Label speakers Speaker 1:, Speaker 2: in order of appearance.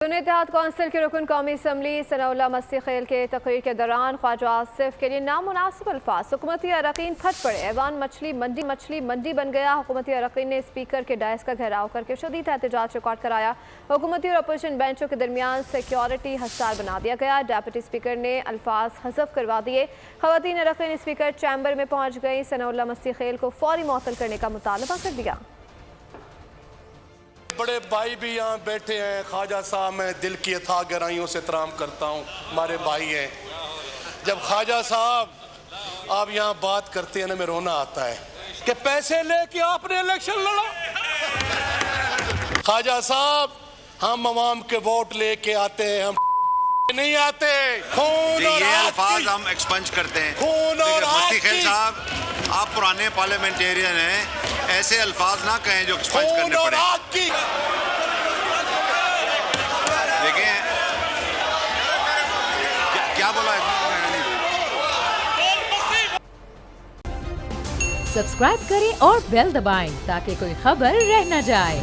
Speaker 1: इत्तेहाद council के रुकन कौमी असम्बली सनाउल्लाह मस्ती खेल के तकरीर के दौरान ख्वाजा आसिफ के लिए नामुनासिब अल्फाज। हुकूमती अरकान फट पड़े, ऐवान मछली मंडी बन गया। हुकूमती अरकान ने स्पीकर के डायस का घेराव करके शदीद एहतजाज रिकॉर्ड कराया। हुकूमती और अपोजिशन बेंचों के दरमियान सिक्योरिटी हसार बना दिया गया। डेप्यूटी स्पीकर ने अल्फाज हज़फ करवा दिए। खवातीन अरकान स्पीकर चैम्बर में पहुँच गई। सनाउल्लाह मस्ती खेल को फौरी मुअत्तल करने का मुतालबा कर दिया।
Speaker 2: बड़े भाई भी यहाँ बैठे हैं। ख्वाजा साहब, मैं दिल की अथाह गहराइयों से एहतराम करता हूँ, हमारे भाई हैं। जब ख्वाजा साहब आप यहाँ बात करते हैं ना, मैं रोना आता है कि पैसे लेके आपने इलेक्शन लड़ा। ख्वाजा साहब, हम अवाम के वोट लेके आते हैं, हम नहीं आते। खून और
Speaker 3: ये अल्फाज हम एक्सपंज करते हैं।
Speaker 2: खून और
Speaker 3: मस्ती खेल साहब, आप पुराने पार्लियामेंटेरियन हैं, ऐसे अल्फाज ना कहें जो एक्सपंज करने पड़े। देखें क्या बोला है।
Speaker 4: सब्सक्राइब करें और बेल दबाएं ताकि कोई खबर रह न जाए।